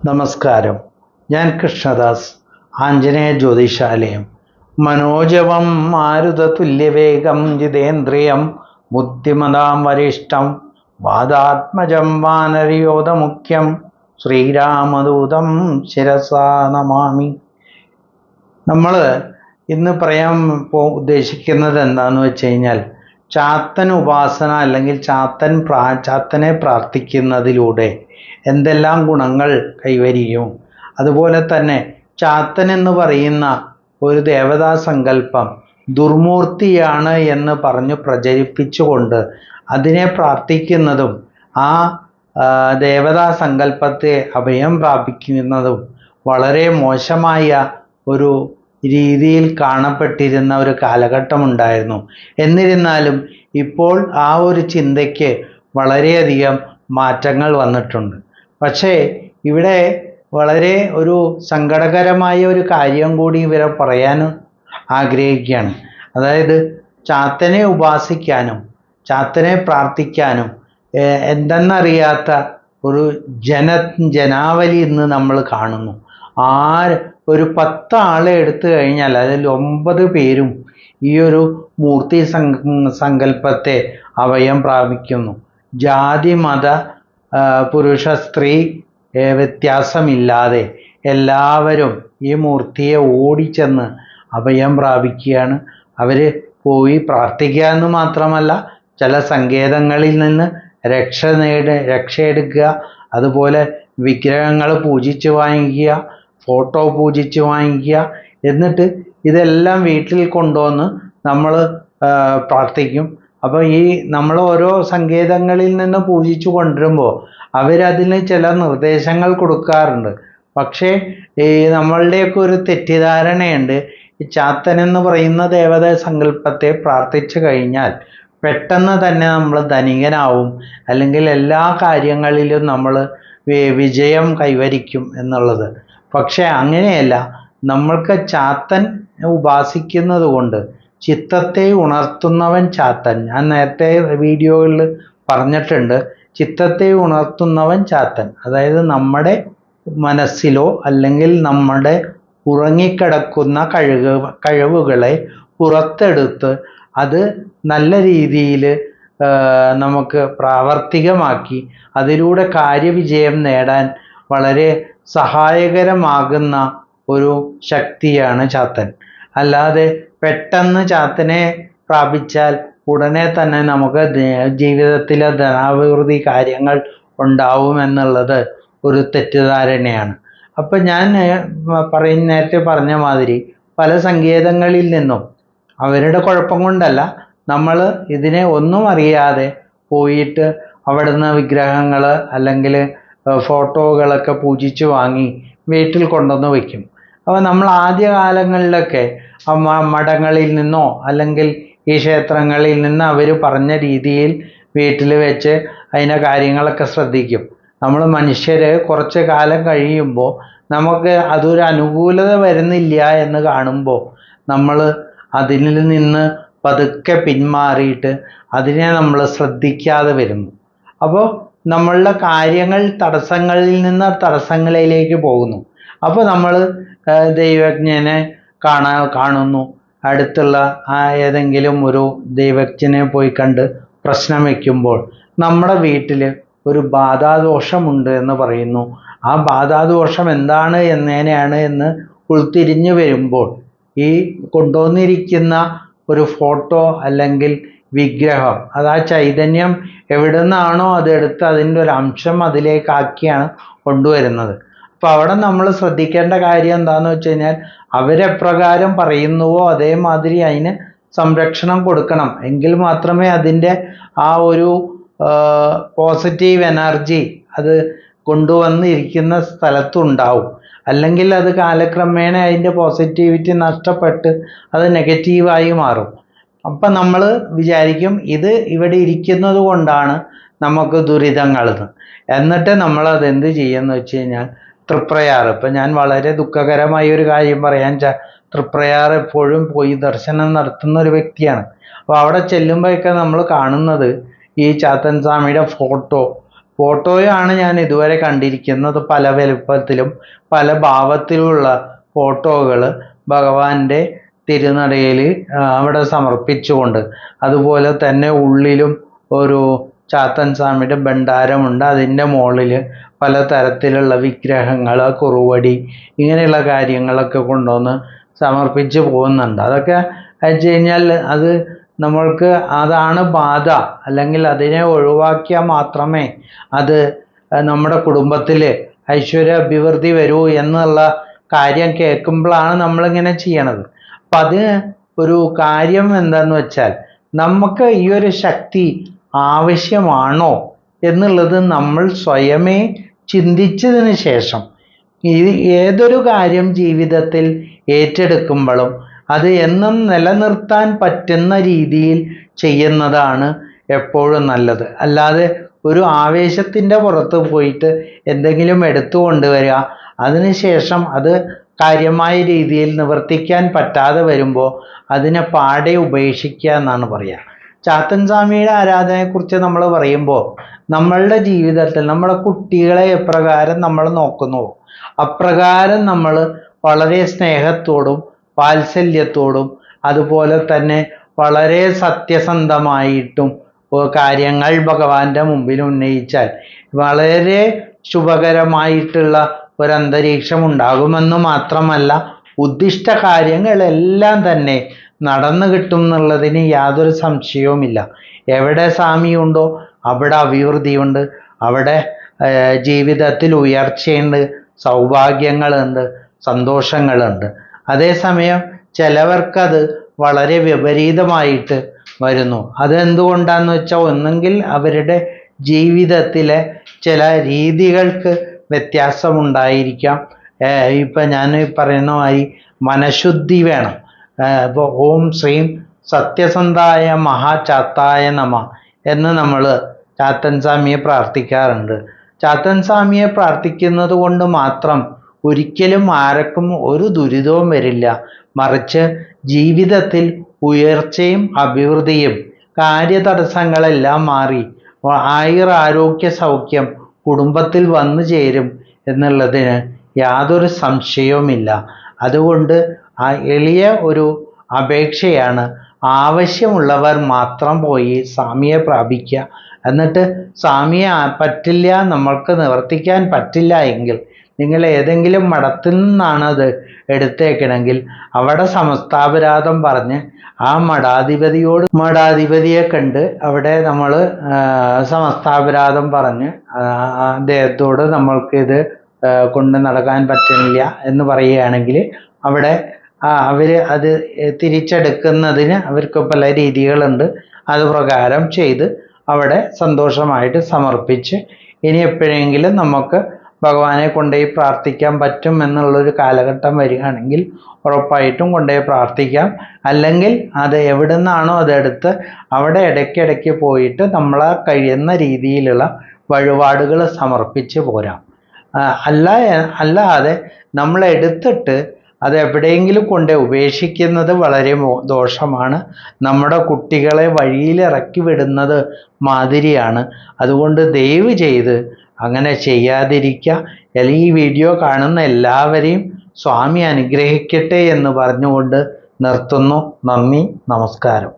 നമസ്കാരം. ഞാൻ കൃഷ്ണദാസ്, ആഞ്ജനേയ ജ്യോതിഷാലയം. മനോജവം മാരുതതുല്യവേഗം ജിതേന്ദ്രിയം ബുദ്ധിമതാം വരിഷ്ഠം വാദാത്മജം വാനരയോധമുഖ്യം ശ്രീരാമദൂതം ശിരസാ നമാമി. നമ്മൾ ഇന്ന് പറയാൻ ഉദ്ദേശിക്കുന്നത് എന്താണെന്ന് വെച്ച് കഴിഞ്ഞാൽ, ചാത്തൻ ഉപാസന അല്ലെങ്കിൽ ചാത്തനെ പ്രാർത്ഥിക്കുന്നതിലൂടെ എന്തെല്ലാം ഗുണങ്ങൾ കൈവരിയും, അതുപോലെ തന്നെ ചാത്തൻ എന്ന് പറയുന്ന ഒരു ദേവതാ സങ്കല്പം ദുർമൂർത്തിയാണ് എന്ന് പറഞ്ഞു പ്രചരിപ്പിച്ചുകൊണ്ട് അതിനെ പ്രാർത്ഥിക്കുന്നതും ആ ദേവതാ സങ്കല്പത്തെ അഭയം പ്രാപിക്കുന്നതും വളരെ മോശമായ ഒരു രീതിയിൽ കാണപ്പെട്ടിരുന്ന ഒരു കാലഘട്ടമുണ്ടായിരുന്നു. എന്നിരുന്നാലും ഇപ്പോൾ ആ ഒരു ചിന്തയ്ക്ക് വളരെയധികം മാറ്റങ്ങൾ വന്നിട്ടുണ്ട്. പക്ഷേ ഇവിടെ വളരെ ഒരു സങ്കടകരമായ ഒരു കാര്യം കൂടി ഇവരെ പറയാൻ ആഗ്രഹിക്കുകയാണ്. അതായത് ചാത്തനെ ഉപാസിക്കാനും ചാത്തനെ പ്രാർത്ഥിക്കാനും എന്തെന്നറിയാത്ത ഒരു ജനാവലി ഇന്ന് നമ്മൾ കാണുന്നു. ഒരു 10 ആളെ എടുത്തു കഴിഞ്ഞാൽ അതിൽ 9 പേരും ഈ ഒരു മൂർത്തി സങ്കല്പത്തെ അഭയം പ്രാപിക്കുന്നു. ജാതി മത പുരുഷ സ്ത്രീ വ്യത്യാസമില്ലാതെ എല്ലാവരും ഈ മൂർത്തിയെ ഓടിച്ചെന്ന് അഭയം പ്രാപിക്കുകയാണ്. അവർ പോയി പ്രാർത്ഥിക്കുക എന്ന് മാത്രമല്ല, ചില സങ്കേതങ്ങളിൽ നിന്ന് രക്ഷയെടുക്കുക, അതുപോലെ വിഗ്രഹങ്ങൾ പൂജിച്ച് വാങ്ങിക്കുക, ഫോട്ടോ പൂജിച്ച് വാങ്ങിക്കുക, എന്നിട്ട് ഇതെല്ലാം വീട്ടിൽ കൊണ്ടുവന്ന് നമ്മൾ പ്രാർത്ഥിക്കും. അപ്പോൾ നമ്മൾ ഓരോ സങ്കേതങ്ങളിൽ നിന്ന് പൂജിച്ചു കൊണ്ടുവരുമ്പോൾ അവരതിന് ചില നിർദ്ദേശങ്ങൾ കൊടുക്കാറുണ്ട്. പക്ഷേ നമ്മളുടെയൊക്കെ ഒരു തെറ്റിദ്ധാരണയുണ്ട്, ഈ ചാത്തൻ എന്ന് പറയുന്ന ദേവതാ സങ്കല്പത്തെ പ്രാർത്ഥിച്ചു കഴിഞ്ഞാൽ പെട്ടെന്ന് തന്നെ നമ്മൾ ധനികനാവും, അല്ലെങ്കിൽ എല്ലാ കാര്യങ്ങളിലും നമ്മൾ വിജയം കൈവരിക്കും എന്നുള്ളത്. പക്ഷേ അങ്ങനെയല്ല. നമ്മൾക്ക് ചാത്തൻ ഉപാസിക്കുന്നത് കൊണ്ട് ചിത്തത്തെ ഉണർത്തുന്നവൻ ചാത്തൻ. ഞാൻ നേരത്തെ വീഡിയോകളിൽ പറഞ്ഞിട്ടുണ്ട്, ചിത്തത്തെ ഉണർത്തുന്നവൻ ചാത്തൻ. അതായത് നമ്മുടെ മനസ്സിലോ അല്ലെങ്കിൽ നമ്മുടെ ഉറങ്ങിക്കിടക്കുന്ന കഴിവുകളെ പുറത്തെടുത്ത് അത് നല്ല രീതിയിൽ നമുക്ക് പ്രാവർത്തികമാക്കി അതിലൂടെ കാര്യവിജയം നേടാൻ വളരെ സഹായകരമാകുന്ന ഒരു ശക്തിയാണ് ചാത്തൻ. അല്ലാതെ പെട്ടെന്ന് ചാത്തനെ പ്രാപിച്ചാൽ ഉടനെ തന്നെ നമുക്ക് ജീവിതത്തിലെ ധനാഭിവൃദ്ധി കാര്യങ്ങൾ ഉണ്ടാവുമെന്നുള്ളത് ഒരു തെറ്റിദ്ധാരണയാണ്. അപ്പം ഞാൻ നേരത്തെ പറഞ്ഞ മാതിരി പല സങ്കേതങ്ങളിൽ നിന്നും അവരുടെ കുഴപ്പം കൊണ്ടല്ല, നമ്മൾ ഇതിനെ ഒന്നും അറിയാതെ പോയിട്ട് അവിടുന്ന് വിഗ്രഹങ്ങൾ അല്ലെങ്കിൽ ഫോട്ടോകളൊക്കെ പൂജിച്ച് വാങ്ങി വീട്ടിൽ കൊണ്ടുവന്ന് വയ്ക്കും. അപ്പോൾ നമ്മൾ ആദ്യകാലങ്ങളിലൊക്കെ മഠങ്ങളിൽ നിന്നോ അല്ലെങ്കിൽ ഈ ക്ഷേത്രങ്ങളിൽ നിന്ന് അവർ പറഞ്ഞ രീതിയിൽ വീട്ടിൽ വെച്ച് അതിൻ്റെ കാര്യങ്ങളൊക്കെ ശ്രദ്ധിക്കും. നമ്മൾ മനുഷ്യർ കുറച്ച് കാലം കഴിയുമ്പോൾ നമുക്ക് അതൊരു അനുകൂലത വരുന്നില്ല എന്ന് കാണുമ്പോൾ നമ്മൾ അതിൽ നിന്ന് പതുക്കെ പിന്മാറിയിട്ട് അതിനെ നമ്മൾ ശ്രദ്ധിക്കാതെ വരുന്നു. അപ്പോൾ നമ്മളുടെ കാര്യങ്ങൾ തടസ്സങ്ങളിൽ നിന്ന് തടസ്സങ്ങളിലേക്ക് പോകുന്നു. അപ്പോൾ നമ്മൾ ദൈവജ്ഞനെ കാണുന്നു. അടുത്തുള്ള ഏതെങ്കിലും ഒരു ദൈവജ്ഞനെ പോയി കണ്ട് പ്രശ്നം വയ്ക്കുമ്പോൾ നമ്മുടെ വീട്ടിൽ ഒരു ബാധാദോഷമുണ്ട് എന്ന് പറയുന്നു. ആ ബാധാദോഷം എന്താണ് എങ്ങനെയാണ് എന്ന് ഉൾത്തിരിഞ്ഞു വരുമ്പോൾ ഈ കൊണ്ടുവന്നിരിക്കുന്ന ഒരു ഫോട്ടോ അല്ലെങ്കിൽ വിഗ്രഹം, അത് ആ ചൈതന്യം എവിടെ നിന്നാണോ അതെടുത്ത് അതിൻ്റെ ഒരു അംശം അതിലേക്കാക്കിയാണ് കൊണ്ടുവരുന്നത്. അപ്പോൾ അവിടെ നമ്മൾ ശ്രദ്ധിക്കേണ്ട കാര്യം എന്താണെന്ന് വെച്ച് കഴിഞ്ഞാൽ, അവരെപ്രകാരം പറയുന്നുവോ അതേമാതിരി അതിന് സംരക്ഷണം കൊടുക്കണം. എങ്കിൽ മാത്രമേ അതിൻ്റെ ആ ഒരു പോസിറ്റീവ് എനർജി അത് കൊണ്ടുവന്നിരിക്കുന്ന സ്ഥലത്തുണ്ടാവും. അല്ലെങ്കിൽ അത് കാലക്രമേണ അതിൻ്റെ പോസിറ്റിവിറ്റി നഷ്ടപ്പെട്ട് അത് നെഗറ്റീവായി മാറും. അപ്പം നമ്മൾ വിചാരിക്കും ഇത് ഇവിടെ ഇരിക്കുന്നത് കൊണ്ടാണ് നമുക്ക് ദുരിതങ്ങൾ. എന്നിട്ട് നമ്മളത് എന്ത് ചെയ്യുമെന്ന് വെച്ച് കഴിഞ്ഞാൽ തൃപ്രയാർ. ഇപ്പം ഞാൻ വളരെ ദുഃഖകരമായ ഒരു കാര്യം പറയാൻ തൃപ്രയാർ എപ്പോഴും പോയി ദർശനം നടത്തുന്ന ഒരു വ്യക്തിയാണ്. അപ്പോൾ അവിടെ ചെല്ലുമ്പോഴൊക്കെ നമ്മൾ കാണുന്നത് ഈ ചാത്തൻ സ്വാമിയുടെ ഫോട്ടോ ഫോട്ടോയാണ് ഞാൻ ഇതുവരെ കണ്ടിരിക്കുന്നത്. പല വലുപ്പത്തിലും പല ഭാവത്തിലുമുള്ള ഫോട്ടോകൾ ഭഗവാന്റെ തിരുനടയിൽ അവിടെ സമർപ്പിച്ചുകൊണ്ട്, അതുപോലെ തന്നെ ഉള്ളിലും ഒരു ചാത്തൻ സ്വാമിയുടെ ഭണ്ഡാരമുണ്ട്. അതിൻ്റെ മുകളിൽ പലതരത്തിലുള്ള വിഗ്രഹങ്ങൾ, കുറുവടി, ഇങ്ങനെയുള്ള കാര്യങ്ങളൊക്കെ കൊണ്ടുവന്ന് സമർപ്പിച്ച് പോകുന്നുണ്ട്. അതൊക്കെ വെച്ച് കഴിഞ്ഞാൽ അത് നമ്മൾക്ക് അതാണ് ബാധ, അല്ലെങ്കിൽ അതിനെ ഒഴിവാക്കിയാൽ മാത്രമേ അത് നമ്മുടെ കുടുംബത്തിൽ ഐശ്വര്യ അഭിവൃദ്ധി വരൂ എന്നുള്ള കാര്യം കേൾക്കുമ്പോഴാണ് നമ്മളിങ്ങനെ ചെയ്യണത്. അപ്പം അത് ഒരു കാര്യം എന്താന്ന് വെച്ചാൽ, നമുക്ക് ഈ ഒരു ശക്തി ആവശ്യമാണോ എന്നുള്ളത് നമ്മൾ സ്വയമേ ചിന്തിച്ചതിന് ശേഷം ഏതൊരു കാര്യം ജീവിതത്തിൽ ഏറ്റെടുക്കുമ്പോഴും അത് എന്നും നിലനിർത്താൻ പറ്റുന്ന രീതിയിൽ ചെയ്യുന്നതാണ് എപ്പോഴും നല്ലത്. അല്ലാതെ ഒരു ആവേശത്തിൻ്റെ പുറത്ത് പോയിട്ട് എന്തെങ്കിലും എടുത്തു കൊണ്ടുവരിക, അതിനുശേഷം അത് കാര്യമായ രീതിയിൽ നിവർത്തിക്കാൻ പറ്റാതെ വരുമ്പോൾ അതിനെ പാടെ ഉപേക്ഷിക്കുക എന്നാണ് പറയുക. ചാത്തൻ സ്വാമിയുടെ ആരാധനയെക്കുറിച്ച് നമ്മൾ പറയുമ്പോൾ, നമ്മളുടെ ജീവിതത്തിൽ നമ്മുടെ കുട്ടികളെ എപ്രകാരം നമ്മൾ നോക്കുന്നുവോ അപ്രകാരം നമ്മൾ വളരെ സ്നേഹത്തോടും വാത്സല്യത്തോടും അതുപോലെ തന്നെ വളരെ സത്യസന്ധമായിട്ടും കാര്യങ്ങൾ ഭഗവാന്റെ മുമ്പിൽ ഉന്നയിച്ചാൽ വളരെ ശുഭകരമായിട്ടുള്ള ഒരന്തരീക്ഷം ഉണ്ടാകുമെന്ന് മാത്രമല്ല, ഉദ്ദിഷ്ട കാര്യങ്ങളെല്ലാം തന്നെ നടന്നു കിട്ടും എന്നുള്ളതിന് യാതൊരു സംശയവുമില്ല. എവിടെ സ്വാമിയുണ്ടോ അവിടെ അഭിവൃദ്ധിയുണ്ട്, അവിടെ ജീവിതത്തിൽ ഉയർച്ചയുണ്ട്, സൗഭാഗ്യങ്ങളുണ്ട്, സന്തോഷങ്ങളുണ്ട്. അതേസമയം ചിലവർക്കത് വളരെ വിപരീതമായിട്ട് വരുന്നു. അതെന്തുകൊണ്ടാന്ന് വെച്ചാൽ, ഒന്നെങ്കിൽ അവരുടെ ജീവിതത്തിലെ ചില രീതികൾക്ക് വ്യത്യാസമുണ്ടായിരിക്കാം. ഇപ്പം ഞാൻ പറയുന്ന മാതിരി മനഃശുദ്ധി വേണം. ഇപ്പോൾ ഓം ശ്രീം സത്യസന്ധായ മഹാചാത്തായ നമ എന്ന് നമ്മൾ ചാത്തൻ സ്വാമിയെ പ്രാർത്ഥിക്കാറുണ്ട്. ചാത്തൻ സ്വാമിയെ പ്രാർത്ഥിക്കുന്നത് കൊണ്ട് മാത്രം ഒരിക്കലും ആർക്കും ഒരു ദുരിതവും വരില്ല. മറിച്ച് ജീവിതത്തിൽ ഉയർച്ചയും അഭിവൃദ്ധിയും, കാര്യതടസ്സങ്ങളെല്ലാം മാറി ആയുരാരോഗ്യ സൗഖ്യം കുടുംബത്തിൽ വന്നു ചേരും എന്നുള്ളതിന് യാതൊരു സംശയവുമില്ല. അതുകൊണ്ട് ആ എളിയ ഒരു അപേക്ഷയാണ്, ആവശ്യമുള്ളവർ മാത്രം പോയി സ്വാമിയെ പ്രാപിക്കുക. എന്നിട്ട് സ്വാമിയെ പറ്റില്ല, നമ്മൾക്ക് നിവർത്തിക്കാൻ പറ്റില്ല എങ്കിൽ നിങ്ങൾ ഏതെങ്കിലും മഠത്തിൽ നിന്നാണ് അത് എടുത്തേക്കണമെങ്കിൽ അവിടെ സമസ്താപരാധം പറഞ്ഞ് ആ മഠാധിപതിയെ കണ്ട് അവിടെ നമ്മൾ സമസ്താപരാധം പറഞ്ഞ് അദ്ദേഹത്തോട് നമ്മൾക്കിത് കൊണ്ട് നടക്കാൻ പറ്റുന്നില്ല എന്ന് പറയുകയാണെങ്കിൽ അവിടെ അവർ അത് തിരിച്ചെടുക്കുന്നതിന് അവർക്ക് പല രീതികളുണ്ട്. അത് പ്രകാരം ചെയ്ത് അവിടെ സന്തോഷമായിട്ട് സമർപ്പിച്ച് ഇനി എപ്പോഴെങ്കിലും നമുക്ക് ഭഗവാനെ കൊണ്ടുപോയി പ്രാർത്ഥിക്കാൻ പറ്റും എന്നുള്ളൊരു കാലഘട്ടം വരികയാണെങ്കിൽ ഉറപ്പായിട്ടും കൊണ്ടുപോയി പ്രാർത്ഥിക്കാം. അല്ലെങ്കിൽ അത് എവിടെ നിന്നാണോ അതെടുത്ത് അവിടെ ഇടയ്ക്കിടയ്ക്ക് പോയിട്ട് നമ്മളെ കഴിയുന്ന രീതിയിലുള്ള വഴിപാടുകൾ സമർപ്പിച്ച് പോരാം. അല്ലാതെ നമ്മൾ എടുത്തിട്ട് അത് എവിടെയെങ്കിലും കൊണ്ട് ഉപേക്ഷിക്കുന്നത് വളരെ ദോഷമാണ്. നമ്മുടെ കുട്ടികളെ വഴിയിൽ ഇറക്കി വിടുന്നത് മാതിരിയാണ്. അതുകൊണ്ട് ദയവ് ചെയ്ത് അങ്ങനെ ചെയ്യാതിരിക്കുക. ഈ വീഡിയോ കാണുന്ന എല്ലാവരെയും സ്വാമി അനുഗ്രഹിക്കട്ടെ എന്ന് പറഞ്ഞുകൊണ്ട് നിർത്തുന്നു. നന്ദി, നമസ്കാരം.